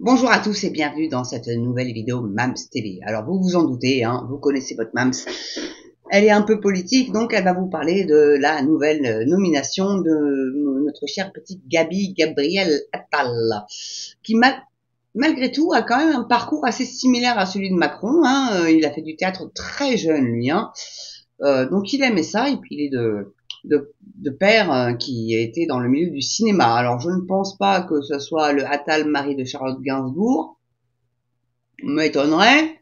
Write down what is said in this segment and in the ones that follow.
Bonjour à tous et bienvenue dans cette nouvelle vidéo Mams TV. Alors vous vous en doutez, hein, vous connaissez votre Mams. Elle est un peu politique, donc elle va vous parler de la nouvelle nomination de notre chère petite Gabriel Attal, qui malgré tout a quand même un parcours assez similaire à celui de Macron. Il a fait du théâtre très jeune, lui. Donc il aimait ça, et puis il est de père qui a été dans le milieu du cinéma. Alors je ne pense pas que ce soit le Attal, mari de Charlotte Gainsbourg, m'étonnerait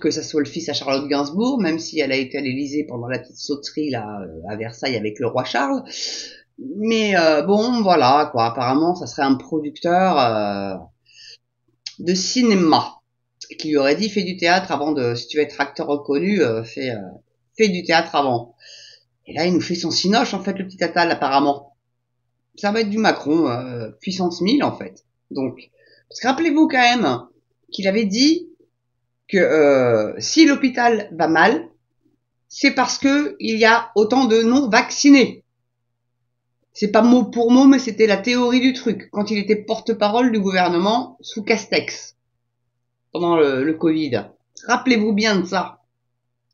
que ça soit le fils à Charlotte Gainsbourg, même si elle a été à l'Élysée pendant la petite sauterie là à Versailles avec le roi Charles. Mais bon, voilà quoi. Apparemment, ça serait un producteur de cinéma qui lui aurait dit fais du théâtre avant de, si tu veux être acteur reconnu, fais du théâtre avant. Et là, il nous fait son cinoche en fait, le petit Attal apparemment. Ça va être du Macron puissance 1000 en fait. Donc, parce que rappelez-vous quand même qu'il avait dit que si l'hôpital va mal, c'est parce que il y a autant de non vaccinés. C'est pas mot pour mot, mais c'était la théorie du truc quand il était porte-parole du gouvernement sous Castex pendant le Covid. Rappelez-vous bien de ça.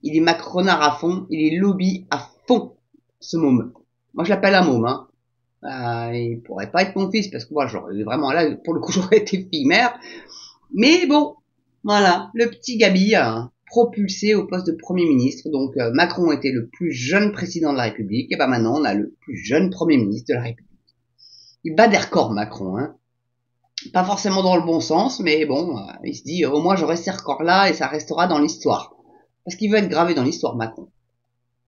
Il est macronard à fond, il est lobby à fond, ce môme. Moi, je l'appelle un môme, hein. Il pourrait pas être mon fils parce que moi, vraiment là, pour le coup, j'aurais été fille-mère. Mais bon, voilà, le petit Gabi propulsé au poste de Premier ministre. Donc Macron était le plus jeune président de la République, et ben maintenant on a le plus jeune Premier ministre de la République. Il bat des records Macron, hein. Pas forcément dans le bon sens, mais bon, il se dit au moins j'aurai ces records-là et ça restera dans l'histoire. Parce qu'il veut être gravé dans l'histoire, Macron.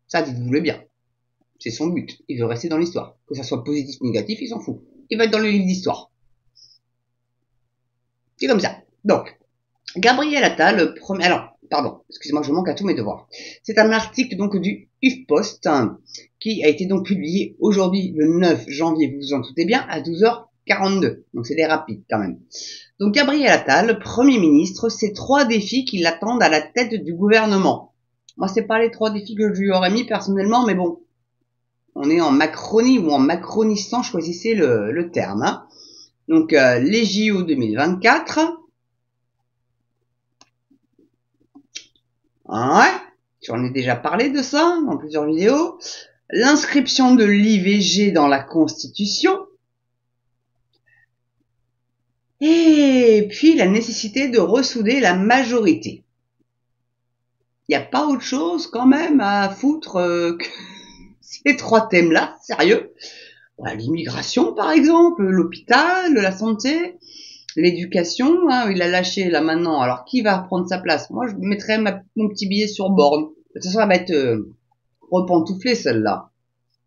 Ça, dites-vous-le bien. C'est son but. Il veut rester dans l'histoire. Que ça soit positif ou négatif, il s'en fout. Il va être dans le livre d'histoire. C'est comme ça. Donc, Gabriel Attal, premier... Alors, pardon, excusez-moi, je manque à tous mes devoirs. C'est un article donc du HuffPost qui a été donc publié aujourd'hui, le 9 janvier, vous vous en doutez bien, à 12h42. Donc c'est des rapides quand même. Donc Gabriel Attal, Premier ministre, c'est 3 défis qui l'attendent à la tête du gouvernement. Moi, c'est pas les 3 défis que je lui aurais mis personnellement, mais bon, on est en Macronie ou en macronistan, choisissez le terme. Hein. Donc les JO 2024. Ouais, j'en ai déjà parlé de ça dans plusieurs vidéos. L'inscription de l'IVG dans la Constitution. Et puis la nécessité de ressouder la majorité. Il n'y a pas autre chose quand même à foutre que ces 3 thèmes-là, sérieux. L'immigration par exemple, l'hôpital, la santé, l'éducation, il a lâché là maintenant. Alors qui va prendre sa place? Moi je mettrais mon petit billet sur borne. De toute façon ça va être repantouflée celle-là.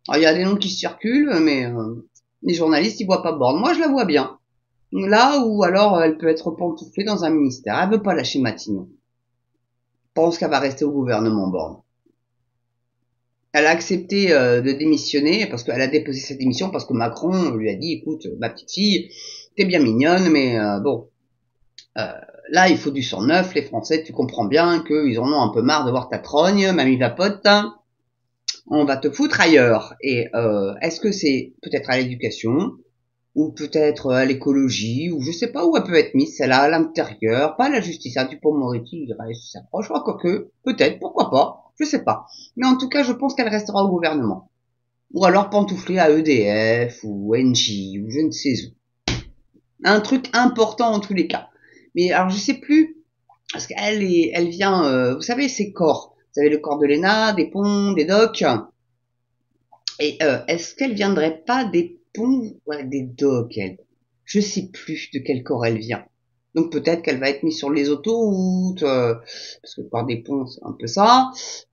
Alors il y a des noms qui circulent, mais les journalistes ils voient pas Borne. Moi je la vois bien. Là où alors elle peut être pantouflée dans un ministère. Elle veut pas lâcher Matignon. Je pense qu'elle va rester au gouvernement Borne. Elle a accepté de démissionner parce qu'elle a déposé sa démission parce que Macron lui a dit écoute ma petite fille t'es bien mignonne mais bon là il faut du sang neuf les Français tu comprends bien qu'ils en ont un peu marre de voir ta trogne mamie vapote hein. On va te foutre ailleurs. Et est-ce que c'est peut-être à l'éducation ou peut-être à l'écologie ou je sais pas où elle peut être mise celle-là à l'intérieur, pas à la justice. À Dupond-Moretti, il s'approche, quoique peut-être, pourquoi pas, je sais pas. Mais en tout cas, je pense qu'elle restera au gouvernement. Ou alors pantoufler à EDF ou Engie ou je ne sais où. Un truc important en tous les cas. Mais alors je sais plus parce elle vient, vous savez, ces corps. Vous savez le corps de l'ENA, des ponts, des docs. Et est-ce qu'elle viendrait pas des ponts, des docks, elle? Je sais plus de quel corps elle vient. Donc peut-être qu'elle va être mise sur les autoroutes, parce que par des ponts c'est un peu ça,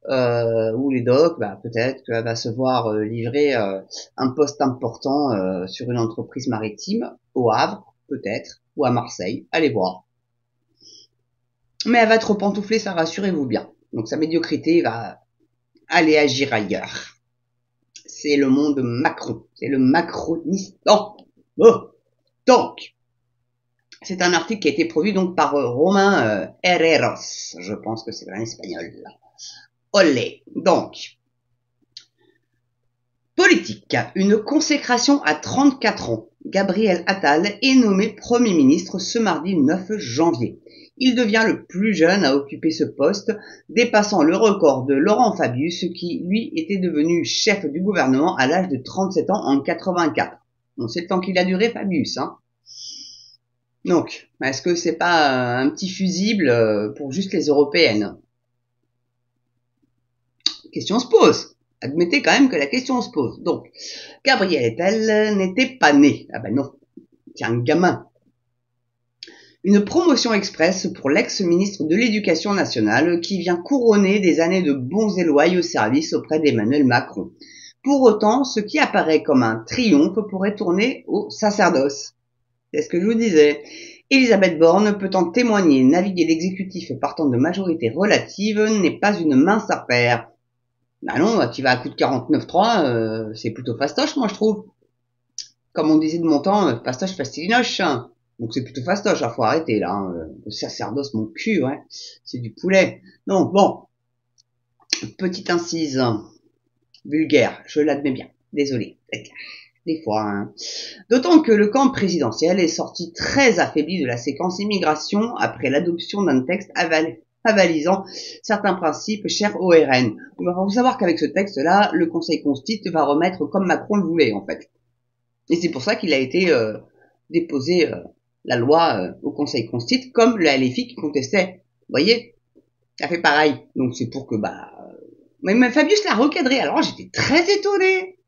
ou les docks, peut-être qu'elle va se voir livrer un poste important sur une entreprise maritime au Havre, peut-être, ou à Marseille. Allez voir. Mais elle va être pantouflée, ça rassurez-vous bien. Donc sa médiocrité va aller agir ailleurs. C'est le monde Macron. C'est le macronistan. Oh. Donc, c'est un article qui a été produit donc par Romain Herreros. Je pense que c'est un espagnol. Olé. Donc, Politique. Une consécration à 34 ans. Gabriel Attal est nommé Premier ministre ce mardi 9 janvier. Il devient le plus jeune à occuper ce poste, dépassant le record de Laurent Fabius, qui, lui, était devenu chef du gouvernement à l'âge de 37 ans en 84. Bon, c'est le temps qu'il a duré, Fabius, hein. Donc, est-ce que c'est pas un petit fusible pour juste les européennes? Question se pose. Admettez quand même que la question se pose. Donc, Gabriel Attal n'était pas né. Ah ben non, c'est un gamin. Une promotion express pour l'ex-ministre de l'Éducation nationale qui vient couronner des années de bons et loyaux services auprès d'Emmanuel Macron. Pour autant, ce qui apparaît comme un triomphe pourrait tourner au sacerdoce. C'est ce que je vous disais. Elisabeth Borne peut en témoigner. Naviguer l'exécutif partant de majorité relative n'est pas une mince affaire. Bah non, tu vas à coup de 49-3, c'est plutôt fastoche, moi je trouve. Comme on disait de mon temps, fastoche, fastidinoche. Hein. Donc c'est plutôt fastoche, faut arrêter là. Hein. Le sacerdoce, mon cul, ouais. C'est du poulet. Donc bon, petite incise vulgaire, je l'admets bien. Désolé. Des fois. Hein. D'autant que le camp présidentiel est sorti très affaibli de la séquence immigration après l'adoption d'un texte avalisant certains principes chers au RN. Il faut savoir qu'avec ce texte-là, le Conseil constitue va remettre comme Macron le voulait, en fait. Et c'est pour ça qu'il a été déposé la loi au Conseil constitue, comme le LFI qui contestait. Vous voyez, ça fait pareil. Donc c'est pour que, même Fabius l'a recadré. Alors j'étais très étonnée.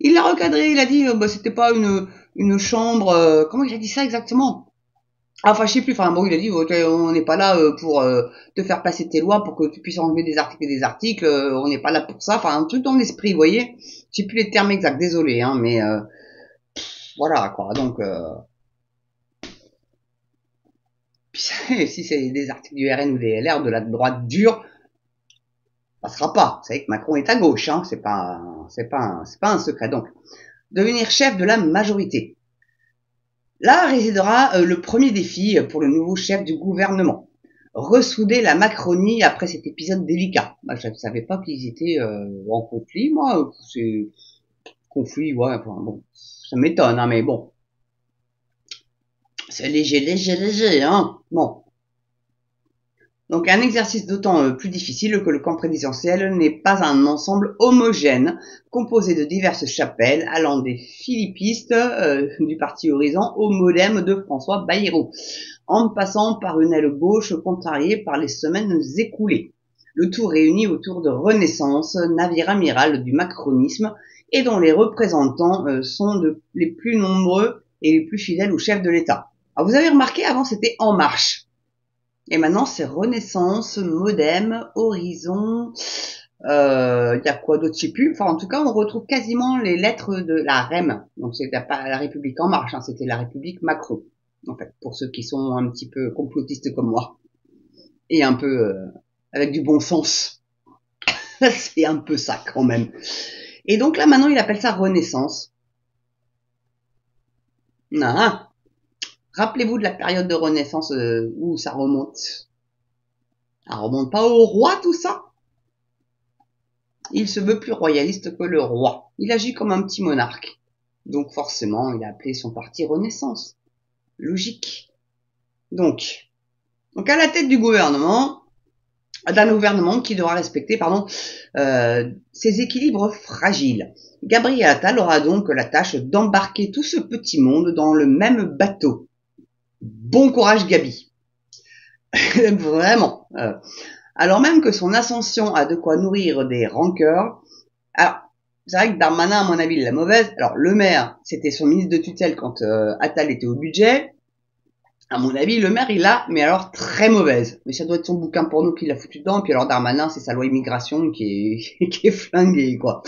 Il l'a recadré, il a dit, c'était pas une chambre, comment il a dit ça exactement? Enfin, je sais plus, enfin bon, il a dit, on n'est pas là pour te faire passer tes lois pour que tu puisses enlever des articles et des articles, on n'est pas là pour ça, enfin un truc dans l'esprit, vous voyez. Je sais plus les termes exacts, désolé, hein, mais voilà, quoi, donc si c'est des articles du RN ou des LR de la droite dure, ça passera pas. Vous savez que Macron est à gauche, hein, c'est pas un secret. Donc, devenir chef de la majorité. Là résidera le premier défi pour le nouveau chef du gouvernement. Ressouder la Macronie après cet épisode délicat. Je ne savais pas qu'ils étaient en conflit, moi. C'est conflit, ouais, enfin bon, ça m'étonne, hein, mais bon. C'est léger, hein. Bon. Donc un exercice d'autant plus difficile que le camp présidentiel n'est pas un ensemble homogène, composé de diverses chapelles, allant des philippistes du parti Horizon au modem de François Bayrou, en passant par une aile gauche contrariée par les semaines écoulées. Le tout réuni autour de Renaissance, navire amiral du macronisme, et dont les représentants sont les plus nombreux et les plus fidèles au chef de l'État. Alors vous avez remarqué, avant c'était En Marche. Et maintenant, c'est Renaissance, Modem, Horizon, y a quoi d'autre, je sais plus. Enfin, en tout cas, on retrouve quasiment les lettres de la REM. Donc, c'était pas la République En Marche, hein, c'était la République Macron. En fait, pour ceux qui sont un petit peu complotistes comme moi. Et un peu avec du bon sens. C'est un peu ça, quand même. Et donc là, maintenant, il appelle ça Renaissance. Non. Rappelez-vous de la période de Renaissance où ça remonte. Ça remonte pas au roi, tout ça? Il se veut plus royaliste que le roi. Il agit comme un petit monarque. Donc forcément, il a appelé son parti Renaissance. Logique. Donc à la tête du gouvernement, d'un gouvernement qui devra respecter, ses équilibres fragiles. Gabriel Attal aura donc la tâche d'embarquer tout ce petit monde dans le même bateau. Bon courage, Gabi. Vraiment. Alors même que son ascension a de quoi nourrir des rancœurs. Alors, c'est vrai que Darmanin, à mon avis, il est la mauvaise. Alors, Le Maire, c'était son ministre de tutelle quand Attal était au budget. À mon avis, Le Maire, il a, mais alors très mauvaise. Mais ça doit être son bouquin porno qu'il a foutu dedans. Et puis alors, Darmanin, c'est sa loi immigration qui est flinguée, quoi.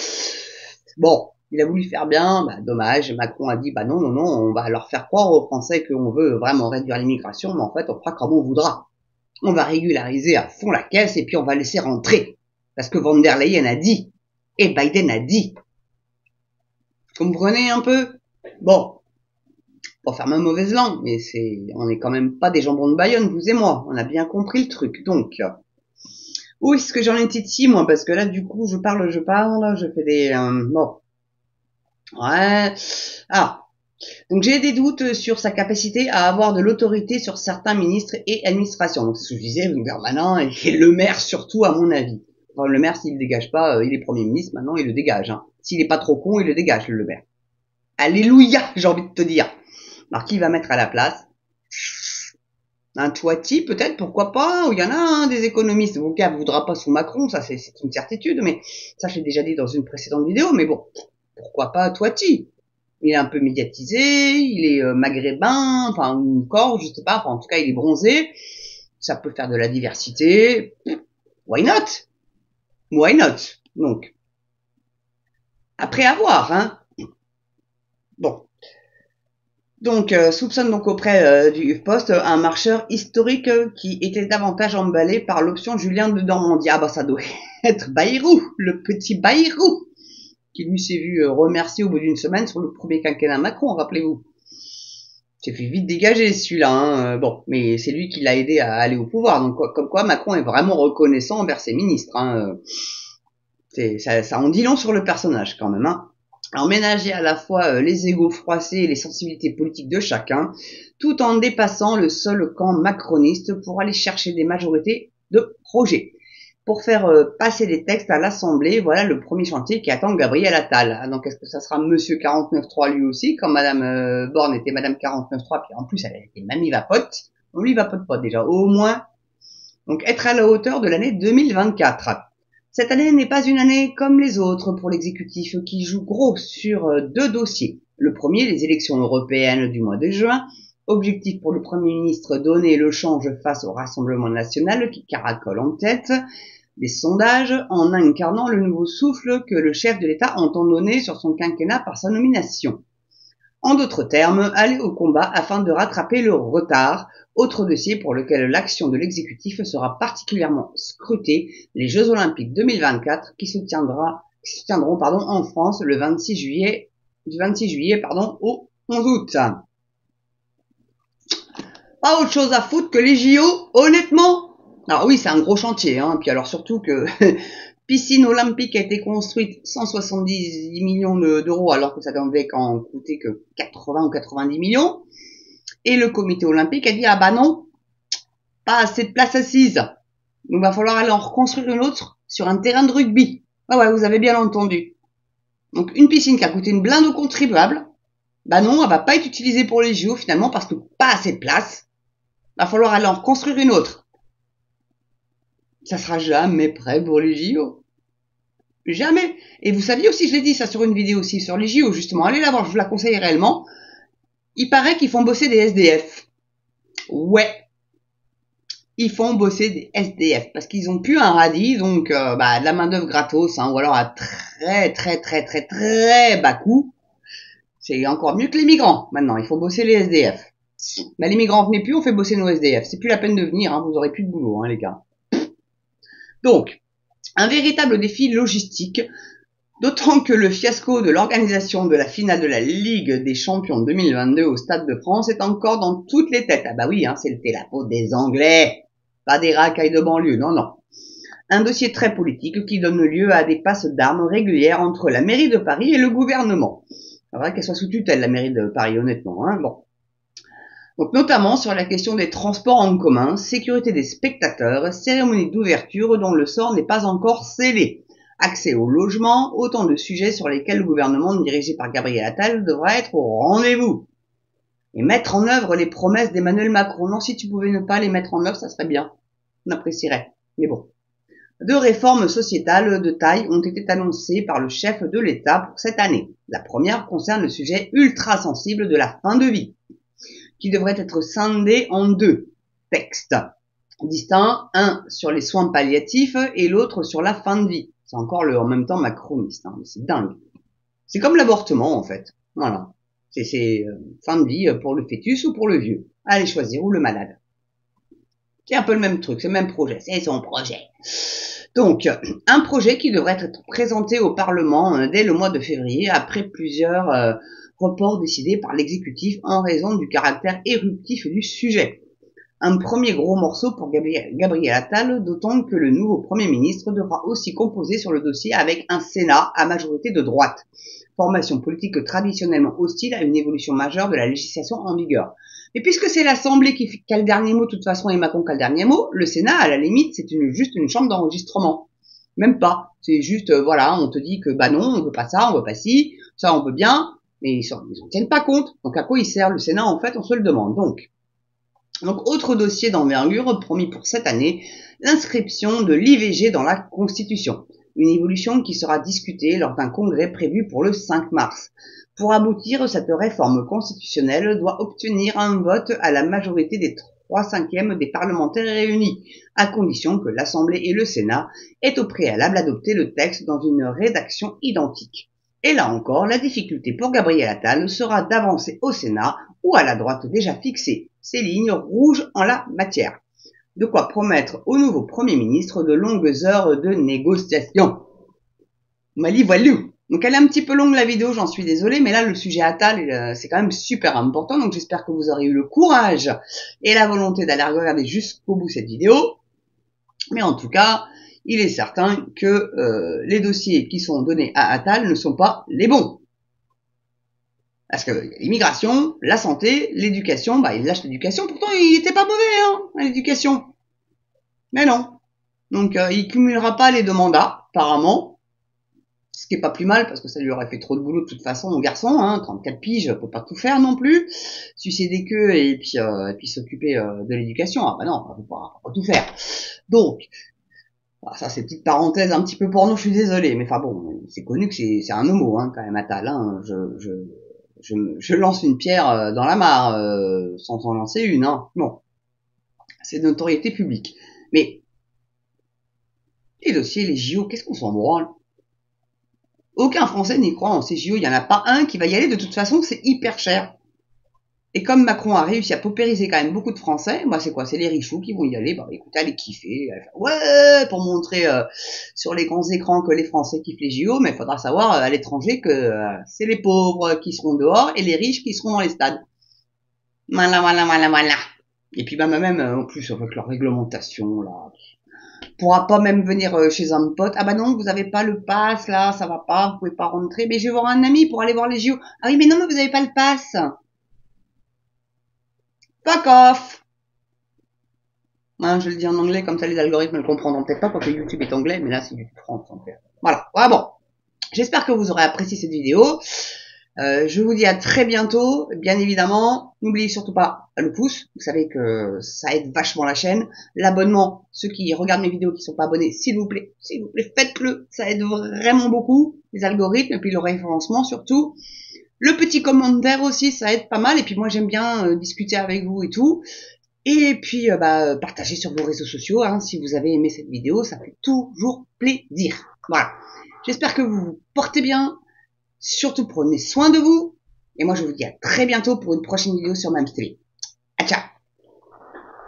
Bon, il a voulu faire bien, dommage. Macron a dit, non, on va leur faire croire aux Français qu'on veut vraiment réduire l'immigration, mais en fait, on fera comme on voudra. On va régulariser à fond la caisse et puis on va laisser rentrer. Parce que Von der Leyen a dit. Et Biden a dit. Vous comprenez un peu? Bon. Pour faire ma mauvaise langue, mais on est quand même pas des jambons de Bayonne, vous et moi. On a bien compris le truc. Donc, où est-ce que j'en étais ici, moi? Parce que là, du coup, je parle, je fais des, bon. Ouais. Alors, donc j'ai des doutes sur sa capacité à avoir de l'autorité sur certains ministres et administrations. Donc c'est ce que je disais, Darmanin et le maire surtout à mon avis. Enfin, le maire s'il le dégage pas, il est Premier ministre, maintenant il le dégage. Hein. S'il est pas trop con, il le dégage le maire. Alléluia, j'ai envie de te dire. Alors qui va mettre à la place? Un Toiti peut-être, pourquoi pas, il y en a des économistes. Bon, ne voudra pas sous Macron, ça c'est une certitude, mais ça je l'ai déjà dit dans une précédente vidéo, mais bon, pourquoi pas Toiti? Il est un peu médiatisé, il est maghrébin, enfin ou corse, je sais pas, enfin en tout cas il est bronzé, ça peut faire de la diversité, why not? Why not? Donc, après avoir, hein. Bon. Donc, soupçonne donc auprès du poste un marcheur historique qui était davantage emballé par l'option Julien de Normandie. Ah bah ça doit être Bayrou, le petit Bayrou, qui lui s'est vu remercier au bout d'une semaine sur le premier quinquennat Macron, rappelez-vous. s'est fait vite dégager celui-là, hein. Bon, mais c'est lui qui l'a aidé à aller au pouvoir. Donc comme quoi Macron est vraiment reconnaissant envers ses ministres. Hein. Ça en dit long sur le personnage quand même. Hein. Alors ménager à la fois les égos froissés et les sensibilités politiques de chacun, tout en dépassant le seul camp macroniste pour aller chercher des majorités de projets. Pour faire passer des textes à l'Assemblée, voilà le premier chantier qui attend Gabriel Attal. Donc est-ce que ça sera Monsieur 49.3 lui aussi, comme Madame Borne était Madame 49.3, puis en plus elle était mamie vapote. On lui vapote pas déjà, au moins. Donc être à la hauteur de l'année 2024. Cette année n'est pas une année comme les autres pour l'exécutif qui joue gros sur deux dossiers. Le premier, les élections européennes du mois de juin. Objectif pour le Premier ministre, donner le change face au Rassemblement national qui caracole en tête des sondages en incarnant le nouveau souffle que le chef de l'État entend donner sur son quinquennat par sa nomination. En d'autres termes, aller au combat afin de rattraper le retard. Autre dossier pour lequel l'action de l'exécutif sera particulièrement scrutée, les Jeux Olympiques 2024 qui se tiendront en France le 26 juillet, du 26 juillet au 11 août. Pas autre chose à foutre que les JO, honnêtement. Alors oui, c'est un gros chantier, hein. Puis alors surtout que piscine olympique a été construite 170 millions d'euros alors que ça devait en coûter que 80 ou 90 millions. Et le comité olympique a dit, ah bah non, pas assez de place assise. Donc va falloir aller en reconstruire une autre sur un terrain de rugby. Ah ouais, vous avez bien entendu. Donc une piscine qui a coûté une blinde aux contribuables, bah non, elle va pas être utilisée pour les JO finalement parce que pas assez de place. Va falloir aller en reconstruire une autre. Ça sera jamais prêt pour les JO. Jamais. Et vous saviez aussi, je l'ai dit ça sur une vidéo aussi, sur les JO justement, allez la voir, je vous la conseille réellement. Il paraît qu'ils font bosser des SDF. Ouais. Ils font bosser des SDF parce qu'ils ont plus un radis, donc de la main d'œuvre gratos, hein, ou alors à très bas coût. C'est encore mieux que les migrants. Maintenant, il faut bosser les SDF. Mais les migrants venez plus, on fait bosser nos SDF. C'est plus la peine de venir, hein, vous aurez plus de boulot, hein, les gars. Donc, un véritable défi logistique, d'autant que le fiasco de l'organisation de la finale de la Ligue des Champions 2022 au Stade de France est encore dans toutes les têtes. Ah bah oui, hein, c'était la faute des Anglais, pas des racailles de banlieue, non. Un dossier très politique qui donne lieu à des passes d'armes régulières entre la mairie de Paris et le gouvernement. C'est vrai qu'elle soit sous tutelle, la mairie de Paris, honnêtement, hein, bon. Donc notamment sur la question des transports en commun, sécurité des spectateurs, cérémonie d'ouverture dont le sort n'est pas encore scellé, accès au logement, autant de sujets sur lesquels le gouvernement dirigé par Gabriel Attal devra être au rendez-vous. Et mettre en œuvre les promesses d'Emmanuel Macron. Non, si tu pouvais ne pas les mettre en œuvre, ça serait bien. On apprécierait. Mais bon. 2 réformes sociétales de taille ont été annoncées par le chef de l'État pour cette année. La première concerne le sujet ultra sensible de la fin de vie, qui devrait être scindé en 2 textes distincts, un sur les soins palliatifs et l'autre sur la fin de vie. C'est encore en même temps macroniste, hein, c'est dingue. C'est comme l'avortement en fait. Voilà. C'est fin de vie pour le fœtus ou pour le vieux. Allez choisir, ou le malade. C'est un peu le même truc, c'est le même projet, c'est son projet. Donc, un projet qui devrait être présenté au Parlement dès le mois de février, après plusieurs reports décidés par l'exécutif en raison du caractère éruptif du sujet. Un premier gros morceau pour Gabriel Attal, d'autant que le nouveau Premier ministre devra aussi composer sur le dossier avec un Sénat à majorité de droite, formation politique traditionnellement hostile à une évolution majeure de la législation en vigueur. Mais puisque c'est l'Assemblée qui a le dernier mot, de toute façon, et Macron qui a le dernier mot, le Sénat, à la limite, c'est juste une chambre d'enregistrement. Même pas. C'est juste, voilà, on te dit que bah non, on veut pas ça, on veut pas ci, ça on veut bien, mais ils en tiennent pas compte. Donc à quoi il sert le Sénat en fait, on se le demande. Donc autre dossier d'envergure promis pour cette année, l'inscription de l'IVG dans la Constitution. Une évolution qui sera discutée lors d'un congrès prévu pour le 5 mars. Pour aboutir, cette réforme constitutionnelle doit obtenir un vote à la majorité des 3/5 des parlementaires réunis, à condition que l'Assemblée et le Sénat aient au préalable adopté le texte dans une rédaction identique. Et là encore, la difficulté pour Gabriel Attal sera d'avancer au Sénat ou à la droite déjà fixée ses lignes rouges en la matière. De quoi promettre au nouveau Premier ministre de longues heures de négociation. Mali voilou. Donc elle est un petit peu longue la vidéo, j'en suis désolée, mais là le sujet Attal, c'est quand même super important, donc j'espère que vous aurez eu le courage et la volonté d'aller regarder jusqu'au bout cette vidéo. Mais en tout cas, il est certain que les dossiers qui sont donnés à Attal ne sont pas les bons. Parce que l'immigration, la santé, l'éducation, bah il lâche l'éducation, pourtant il était pas mauvais hein, à l'éducation. Mais non. Donc il cumulera pas les deux mandats, apparemment. Ce qui est pas plus mal, parce que ça lui aurait fait trop de boulot de toute façon, mon garçon, hein, 34 piges, peut pas tout faire non plus. Sucer des queues et puis s'occuper de l'éducation. Ah bah non, on peut pas tout faire. Donc, ça c'est petite parenthèse un petit peu porno, je suis désolé, mais enfin bon, c'est connu que c'est un homo hein, quand même Attal. Hein. Je lance une pierre dans la mare sans en lancer une. Hein. Bon, c'est de notoriété publique. Mais les dossiers, les JO, qu'est-ce qu'on s'en branle? Aucun Français n'y croit en ces JO. Il n'y en a pas un qui va y aller. De toute façon, c'est hyper cher. Et comme Macron a réussi à paupériser quand même beaucoup de Français, bah c'est quoi? C'est les richoux qui vont y aller. Bah écoutez, allez kiffer. Ouais, pour montrer sur les grands écrans que les Français kiffent les JO, mais il faudra savoir à l'étranger que c'est les pauvres qui seront dehors et les riches qui seront dans les stades. Voilà. Et puis bah même en plus avec leur réglementation là, pourra pas même venir chez un pote. Ah bah non, vous avez pas le pass là, ça va pas, vous pouvez pas rentrer. Mais je vais voir un ami pour aller voir les JO. Ah oui, mais non, mais vous avez pas le pass. Fuck off. Hein, je le dis en anglais, comme ça les algorithmes le comprendront peut-être pas quand YouTube est anglais, mais là c'est YouTube France. Donc, voilà. Ah bon. J'espère que vous aurez apprécié cette vidéo. Je vous dis à très bientôt. Bien évidemment, n'oubliez surtout pas le pouce. Vous savez que ça aide vachement la chaîne. L'abonnement, ceux qui regardent mes vidéos qui sont pas abonnés, s'il vous plaît, faites-le. Ça aide vraiment beaucoup les algorithmes et puis le référencement surtout. Le petit commentaire aussi, ça aide pas mal. Et puis moi, j'aime bien discuter avec vous et tout. Et puis, partagez sur vos réseaux sociaux. Hein, si vous avez aimé cette vidéo, ça fait toujours plaisir. Voilà. J'espère que vous vous portez bien. Surtout, prenez soin de vous. Et moi, je vous dis à très bientôt pour une prochaine vidéo sur MamsTV.